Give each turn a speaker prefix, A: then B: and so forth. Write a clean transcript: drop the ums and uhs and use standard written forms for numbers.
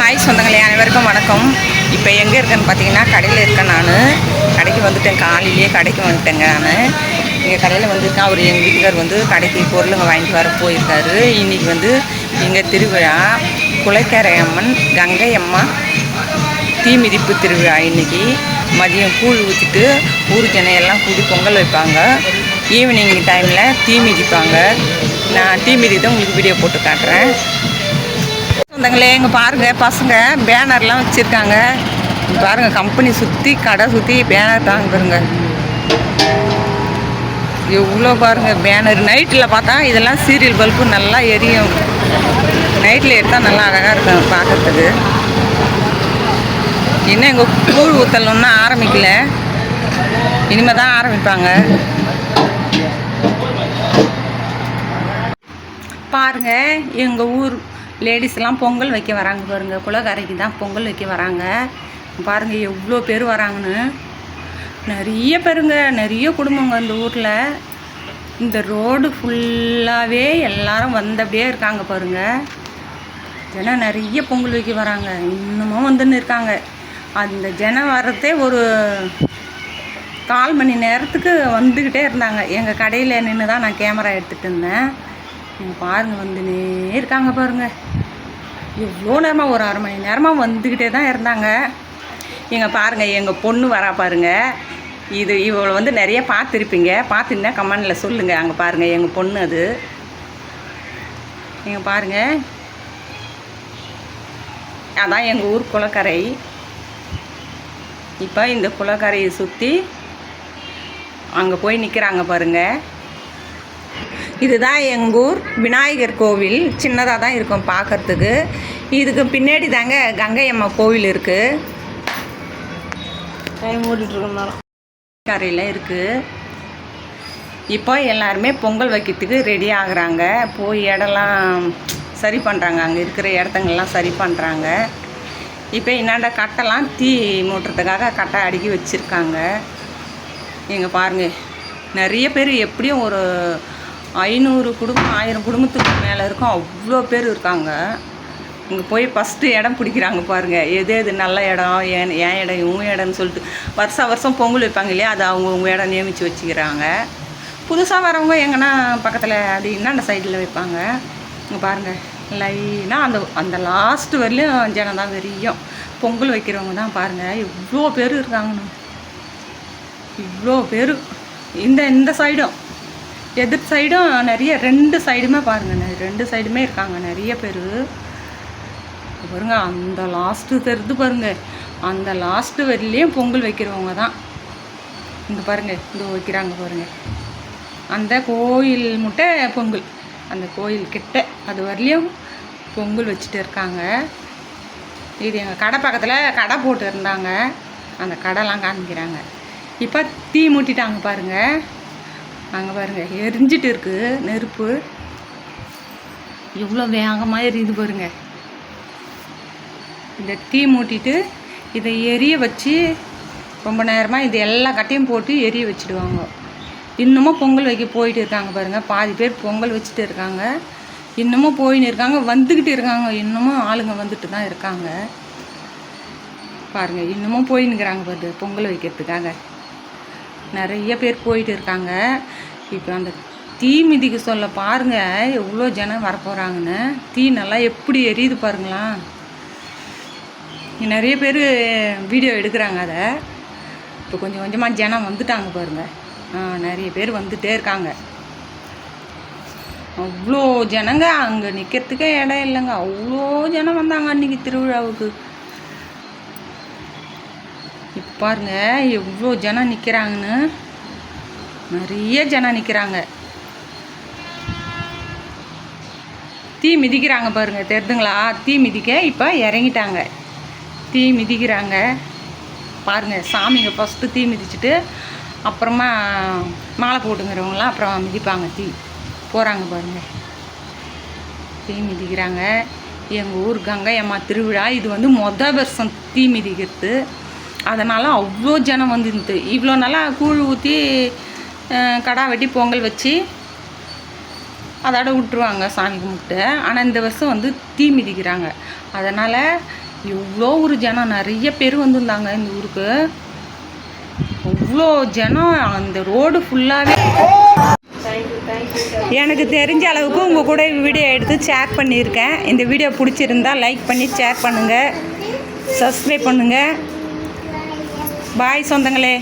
A: Hi சொந்தங்களே, அனைவருக்கும் வணக்கம். இப்போ எங்கே இருக்கேன்னு பார்த்தீங்கன்னா கடையில் இருக்கேன். நான் கடைக்கு வந்துட்டேன். காலையிலேயே கடைக்கு வந்துட்டேங்க. நான் இங்கே கடையில் வந்திருக்கேன். அவர் எங்கள் வீட்டுக்கார் வந்து கடைக்கு பொருளுங்க வாங்கிட்டு வர போயிருக்காரு. இன்றைக்கி வந்து இங்கே திருவிழா குலைக்கரை அம்மன் கங்கை அம்மா தீமிதிப்பு திருவிழா. இன்றைக்கி மதியம் கூழ் ஊற்றிட்டு ஊர் ஜனையெல்லாம் கூடி பொங்கல் வைப்பாங்க. ஈவினிங் டைமில் தீ மிதிப்பாங்க. நான் தீ மிதி தான் உங்களுக்கு வீடியோ போட்டு காட்டுறேன். சொந்தங்களே, இங்கே பாருங்கள், பசங்க பேனர்லாம் வச்சுருக்காங்க. பாருங்கள், கம்பெனி சுற்றி கடை சுற்றி பேனர் தாங்க பாருங்க. எவ்வளோ பாருங்கள் பேனர். நைட்டில் பார்த்தா இதெல்லாம் சீரியல் பல்பு நல்லா எரியும். நைட்டில் எடுத்தால் நல்லா அழகாக இருக்கும் பார்க்குறதுக்கு. இன்னும் எங்கள் கூழ் ஊற்றலன்னா ஆரம்பிக்கல, இனிமேல் தான் ஆரம்பிப்பாங்க. பாருங்கள், எங்கள் ஊர் லேடிஸ்லாம் பொங்கல் வைக்க வராங்க பாருங்கள். குலக்கரைக்கு தான் பொங்கல் வைக்க வராங்க. பாருங்கள் எவ்வளோ பேர் வராங்கன்னு. நிறைய பேருங்க, நிறைய குடும்பங்க இந்த ஊரில். இந்த ரோடு ஃபுல்லாகவே எல்லாரும் வந்தபடியே இருக்காங்க பாருங்கள். ஏன்னா நிறைய பொங்கல் வைக்க வராங்க. இன்னமும் வந்துன்னு இருக்காங்க. அந்த ஜனம் வர்றதே ஒரு 1/4 மணி நேரத்துக்கு வந்துக்கிட்டே இருந்தாங்க. எங்கள் கடையில் நின்று தான் நான் கேமரா எடுத்துகிட்டு இருந்தேன். நீங்கள் பாருங்கள், வந்துனே இருக்காங்க பாருங்கள். எவ்வளோ நேரமாக, ஒரு 1/2 மணி நேரமாக வந்துக்கிட்டே தான் இருந்தாங்க. எங்கள் பாருங்கள், எங்கள் பொண்ணு வரா பாருங்கள். இவளை வந்து நிறைய பார்த்துருப்பீங்க. பார்த்துருந்தா கமெண்டில் சொல்லுங்கள். அங்கே பாருங்கள், எங்கள் பொண்ணு அது. நீங்கள் பாருங்கள், அதான் எங்கள் ஊர் குளக்கரை. இப்போ இந்த குளக்கரையை சுற்றி அங்கே போய் நிற்கிறாங்க பாருங்கள். இதுதான் எங்கள் ஊர் விநாயகர் கோவில். சின்னதாக தான் இருக்கும் பார்க்குறதுக்கு. இதுக்கு பின்னாடி தாங்க கங்கை அம்மா கோவில் இருக்குது. கரையில் இருக்குது. இப்போ எல்லாருமே பொங்கல் வைக்கிறதுக்கு ரெடி ஆகுறாங்க. போய் இடம்லாம் சரி பண்ணுறாங்க. அங்கே இருக்கிற இடத்துங்கள்லாம் சரி பண்ணுறாங்க. இப்போ என்னாண்ட கட்டைலாம் தீ மூட்டுறதுக்காக கட்டை அடுக்கி வச்சுருக்காங்க. இங்கே பாருங்கள், நிறைய பேர், எப்படியும் ஒரு 500 குடும்பம் 1000 குடும்பத்துக்கு மேலே இருக்கும். அவ்வளோ பேர் இருக்காங்க. இங்கே போய் ஃபஸ்ட்டு இடம் பிடிக்கிறாங்க பாருங்கள். எது நல்ல இடம், என் இடம், இவங்க இடம்னு சொல்லிட்டு வருஷம் பொங்கல் வைப்பாங்க இல்லையா, அது அவங்க இடம் நியமித்து வச்சுக்கிறாங்க. புதுசாக வரவங்க எங்கன்னா பக்கத்தில் அது என்னென்ன சைடில் வைப்பாங்க. இங்கே பாருங்கள், லைனாக அந்த லாஸ்ட்டு வரலையும் ஜனம் தான் வெறியும். பொங்கல் வைக்கிறவங்க தான் பாருங்கள். இவ்வளோ பேர் இருக்காங்கண்ணா, இவ்வளோ பேர். இந்த சைடும் எதிர் சைடும் நிறைய, 2 சைடுமே பாருங்கள், 2 சைடுமே இருக்காங்க நிறைய பேர் பாருங்க. அந்த லாஸ்ட்டு தெரிது பாருங்கள். அந்த லாஸ்ட்டு வரலையும் பொங்கல் வைக்கிறவங்க தான். இங்கே பாருங்கள், இந்த வைக்கிறாங்க பாருங்கள். அந்த கோயில் முட்டை பொங்கல், அந்த கோயில் கிட்ட அது வரலையும் பொங்கல் வச்சுட்டு இருக்காங்க. இது எங்கள் கடை பக்கத்தில் கடை போட்டு இருந்தாங்க. அந்த கடைலாம் காமிக்கிறாங்க. இப்போ தீ மூட்டிட்டாங்க பாருங்கள். அங்கே பாருங்கள், எரிஞ்சிட்டு இருக்குது நெருப்பு. எவ்வளோ வேகமாக எரியுது பாருங்கள். இந்த தீ மூட்டிட்டு இதை எரிய வச்சு ரொம்ப நேரமாக இது எல்லா கட்டையும் போட்டு எரிய வச்சுடுவாங்க. இன்னமும் பொங்கல் வைக்க போயிட்டு இருக்காங்க பாருங்கள். பாதி பேர் பொங்கல் வச்சுட்டு இருக்காங்க. இன்னமும் போயின்னு இருக்காங்க, வந்துக்கிட்டு இருக்காங்க. இன்னமும் ஆளுங்க வந்துட்டு தான் இருக்காங்க பாருங்கள். இன்னமும் போயின்னுக்கிறாங்க பாருங்க, பொங்கல் வைக்கிறதுக்காக நிறைய பேர் போயிட்டு இருக்காங்க. இப்போ அந்த தீ மிதிக்க சொல்ல பாருங்கள், எவ்வளோ ஜனம் வரப்போகிறாங்கன்னு. தீ நல்லா எப்படி எரியுது பாருங்களா. நிறைய பேர் வீடியோ எடுக்கிறாங்க அதை. இப்போ கொஞ்சம் கொஞ்சமாக ஜனம் வந்துட்டாங்க பாருங்கள். நிறைய பேர் வந்துகிட்டே இருக்காங்க. அவ்வளோ ஜனங்க, அங்கே நிற்கிறதுக்கே இடம் இல்லைங்க. அவ்வளோ ஜனம் வந்தாங்க அன்றைக்கி திருவிழாவுக்கு. இப்போ பாருங்க, எவ்வளோ ஜனம் நிற்கிறாங்கன்னு. நிறைய ஜனம் நிற்கிறாங்க. தீ மிதிக்கிறாங்க பாருங்கள், தெரிதுங்களா. தீ மிதிக்க இப்போ இறங்கிட்டாங்க. தீ மிதிக்கிறாங்க பாருங்கள். சாமிங்க ஃபஸ்ட்டு தீ மிதிச்சுட்டு அப்புறமா மாலை போட்டுங்கிறவங்களாம் அப்புறம் மிதிப்பாங்க. தீ போகிறாங்க பாருங்கள், தீ மிதிக்கிறாங்க. எங்கள் ஊர் கங்கை அம்மா திருவிழா. இது வந்து மொதல் வருஷம் தீ மிதிக்கிறது. அதனால் அவ்வளோ ஜனம் வந்துருந்து. இவ்வளோ நல்லா கூழ் ஊற்றி கடா வெட்டி பொங்கல் வச்சு அதோட விட்டுருவாங்க சாமி கும்பிட்டு. ஆனால் இந்த வருஷம் வந்து தீ மிதிக்கிறாங்க. அதனால் எவ்வளோ ஒரு ஜனம், நிறைய பேர் வந்துருந்தாங்க இந்த ஊருக்கு. அவ்வளோ ஜனம், அந்த ரோடு ஃபுல்லாகவே. எனக்கு தெரிஞ்ச அளவுக்கு உங்கள் கூட வீடியோ எடுத்து ஷேர் பண்ணியிருக்கேன். இந்த வீடியோ பிடிச்சிருந்தா லைக் பண்ணி ஷேர் பண்ணுங்கள், சப்ஸ்கிரைப் பண்ணுங்கள். பாய் சொந்தங்களே.